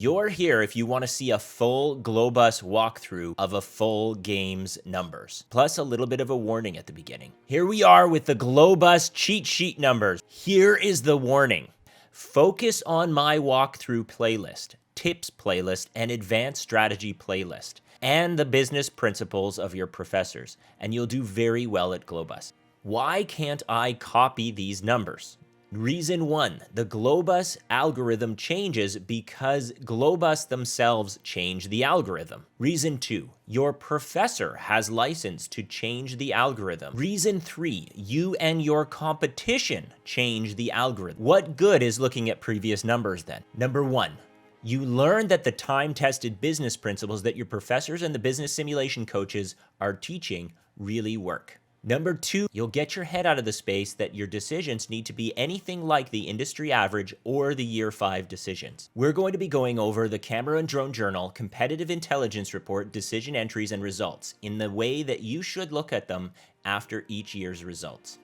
You're here if you want to see a full Glo-Bus walkthrough of a full game's numbers, plus a little bit of a warning at the beginning. Here we are with the Glo-Bus cheat sheet numbers. Here is the warning. Focus on my walkthrough playlist, tips playlist, and advanced strategy playlist, and the business principles of your professors, and you'll do very well at Glo-Bus. Why can't I copy these numbers? Reason 1, the Glo-Bus algorithm changes because Glo-Bus themselves change the algorithm. Reason 2, your professor has license to change the algorithm. Reason 3, you and your competition change the algorithm. What good is looking at previous numbers then? Number 1, you learn that the time-tested business principles that your professors and the business simulation coaches are teaching really work. Number 2, you'll get your head out of the space that your decisions need to be anything like the industry average or the year 5 decisions. We're going to be going over the Camera and Drone Journal Competitive Intelligence Report decision entries and results in the way that you should look at them after each year's results.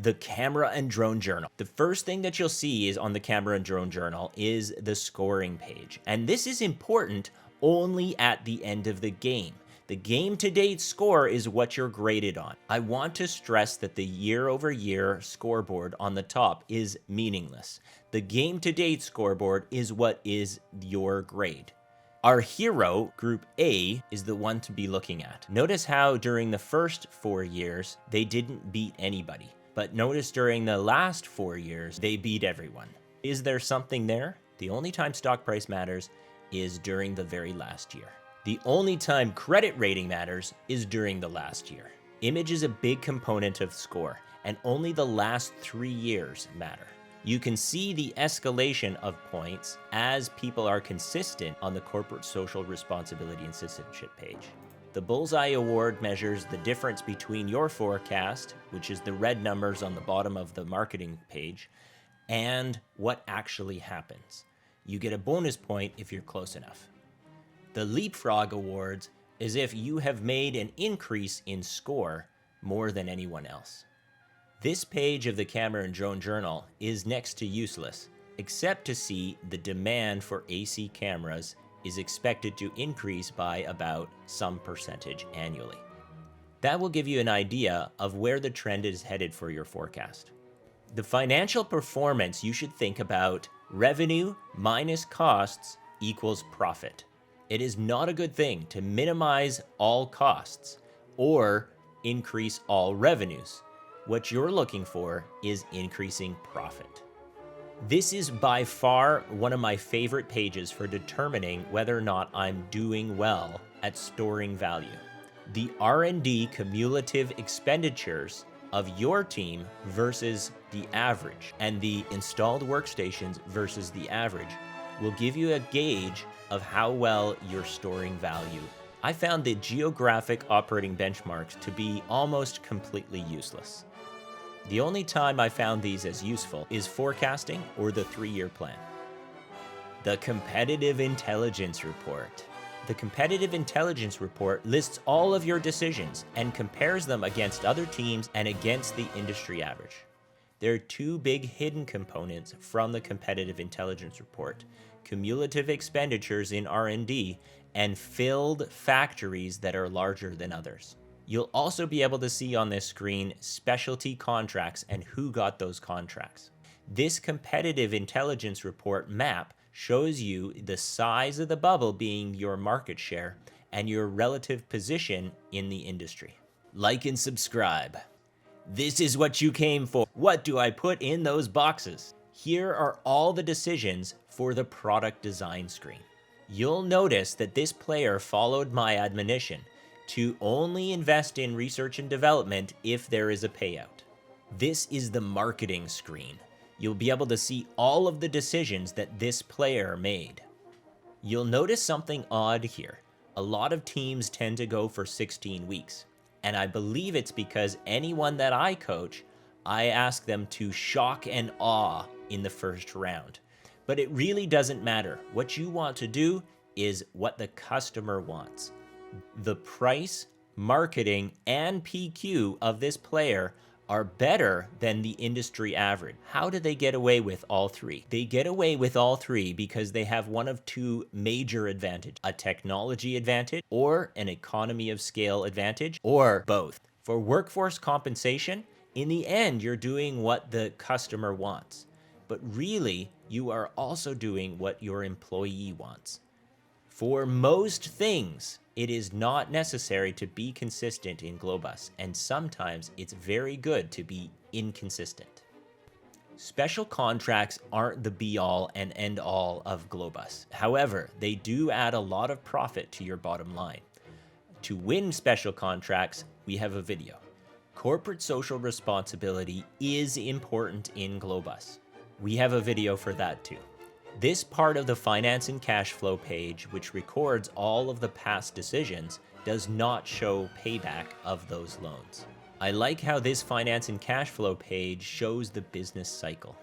The Camera and Drone Journal. The first thing that you'll see is on the Camera and Drone Journal is the scoring page. And this is important only at the end of the game. The game-to-date score is what you're graded on. I want to stress that the year-over-year scoreboard on the top is meaningless. The game-to-date scoreboard is what is your grade. Our hero, Group A, is the one to be looking at. Notice how during the first 4 years, they didn't beat anybody. But notice during the last 4 years, they beat everyone. Is there something there? The only time stock price matters is during the very last year. The only time credit rating matters is during the last year. Image is a big component of score, and only the last 3 years matter. You can see the escalation of points as people are consistent on the corporate social responsibility and citizenship page. The Bullseye Award measures the difference between your forecast, which is the red numbers on the bottom of the marketing page, and what actually happens. You get a bonus point if you're close enough. The Leapfrog Awards is if you have made an increase in score more than anyone else. This page of the Camera and Drone Journal is next to useless, except to see the demand for AC cameras is expected to increase by about some percentage annually. That will give you an idea of where the trend is headed for your forecast. The financial performance, you should think about revenue minus costs equals profit. It is not a good thing to minimize all costs or increase all revenues. What you're looking for is increasing profit. This is by far one of my favorite pages for determining whether or not I'm doing well at storing value. The R&D cumulative expenditures of your team versus the average, and the installed workstations versus the average, will give you a gauge of how well you're storing value. I found the geographic operating benchmarks to be almost completely useless. The only time I found these as useful is forecasting or the 3-year plan. The Competitive Intelligence Report. The Competitive Intelligence Report lists all of your decisions and compares them against other teams and against the industry average. There are 2 big hidden components from the Competitive Intelligence Report: cumulative expenditures in R&D and filled factories that are larger than others. You'll also be able to see on this screen specialty contracts and who got those contracts. This Competitive Intelligence Report map shows you the size of the bubble being your market share and your relative position in the industry. Like and subscribe. This is what you came for. What do I put in those boxes? Here are all the decisions for the product design screen. You'll notice that this player followed my admonition to only invest in research and development if there is a payout. This is the marketing screen. You'll be able to see all of the decisions that this player made. You'll notice something odd here. A lot of teams tend to go for 16 weeks, and I believe it's because anyone that I coach, I ask them to shock and awe in the first round. But it really doesn't matter. What you want to do is what the customer wants. The price, marketing, and PQ of this player are better than the industry average. How do they get away with all three? They get away with all three because they have one of two major advantages: a technology advantage or an economy of scale advantage, or both. For workforce compensation, in the end, you're doing what the customer wants, but really, you are also doing what your employee wants. For most things, it is not necessary to be consistent in Glo-Bus, and sometimes it's very good to be inconsistent. Special contracts aren't the be-all and end-all of Glo-Bus. However, they do add a lot of profit to your bottom line. To win special contracts, we have a video. Corporate social responsibility is important in Glo-Bus. We have a video for that too. This part of the finance and cash flow page, which records all of the past decisions, does not show payback of those loans. I like how this finance and cash flow page shows the business cycle.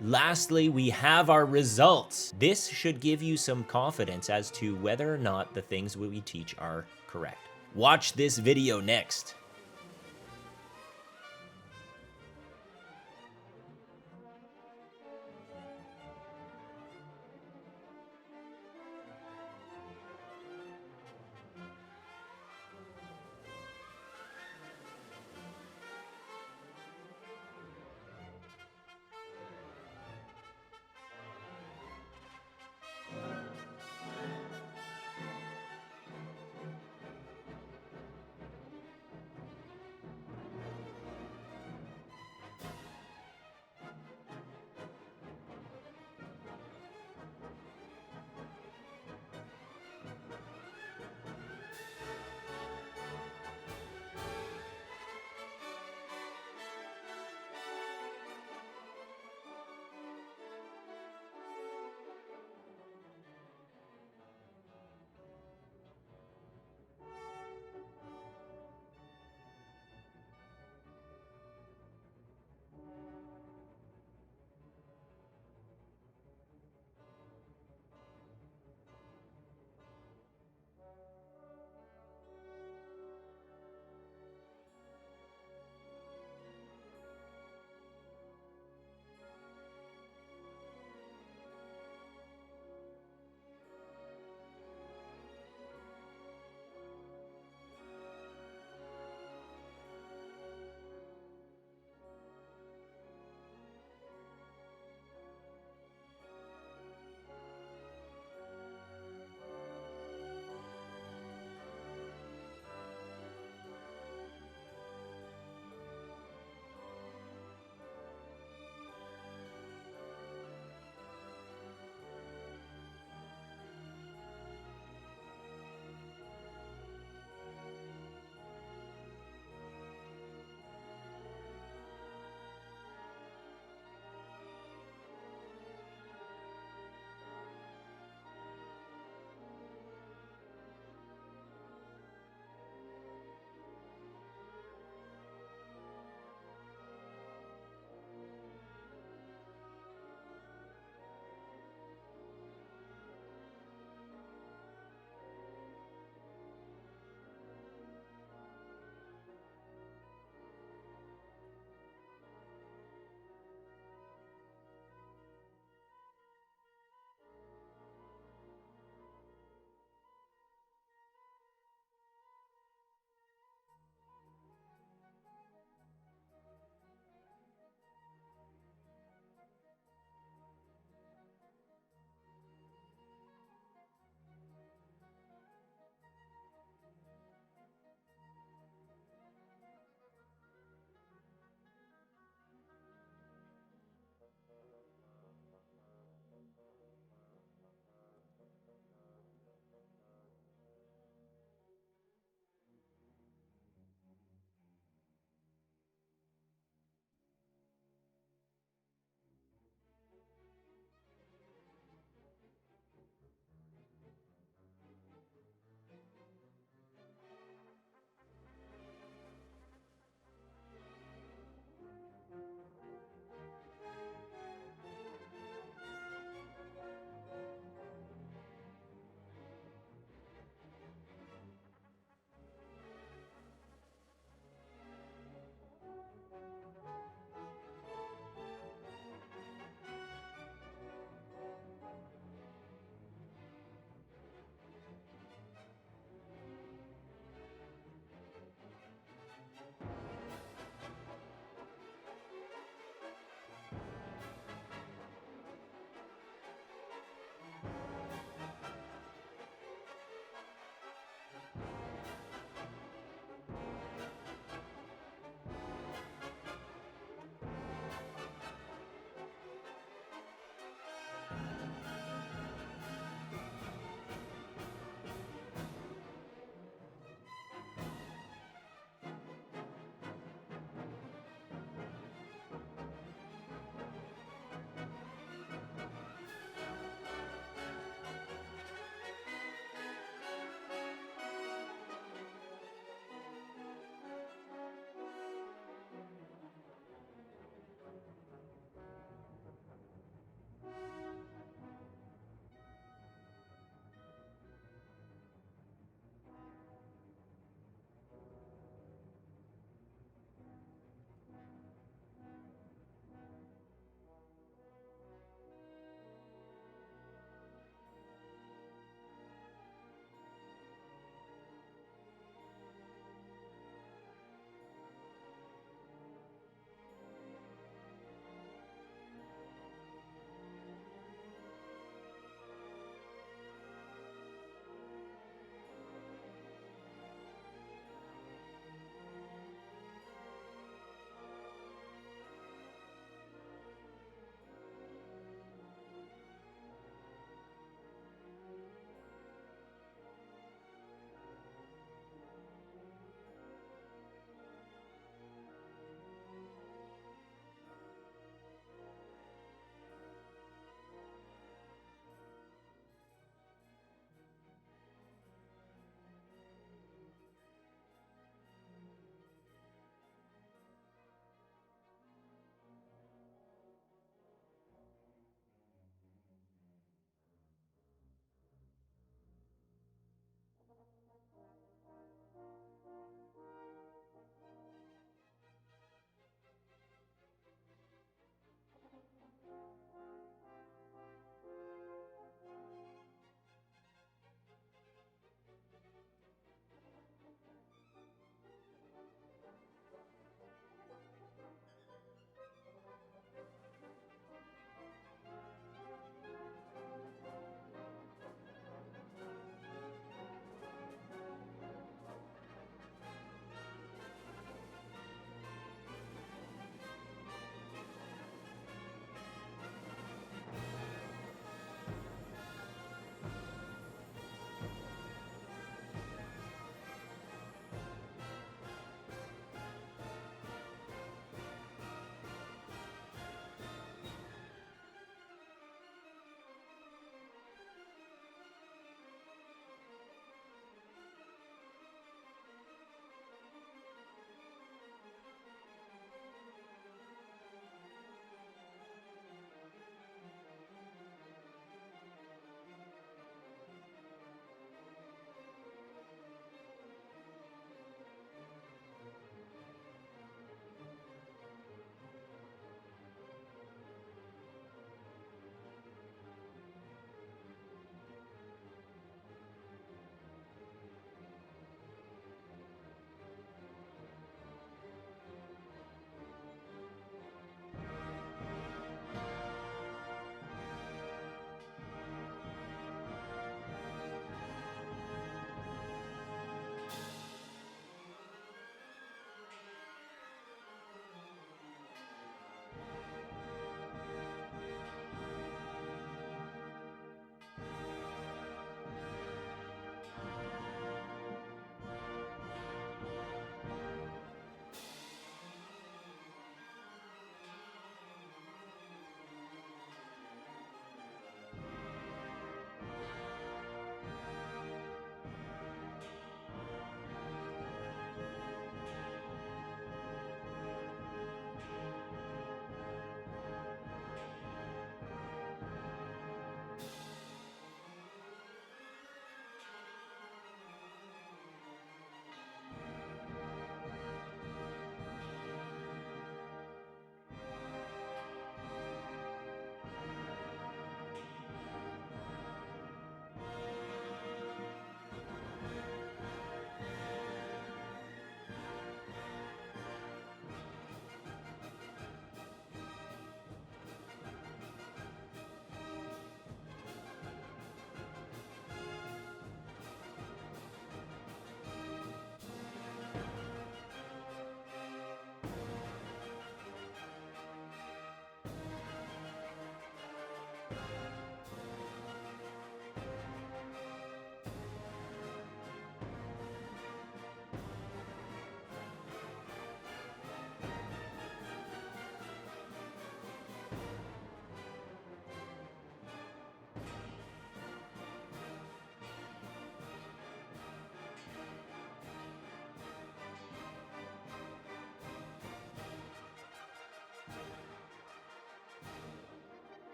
Lastly, we have our results. This should give you some confidence as to whether or not the things we teach are correct. Watch this video next.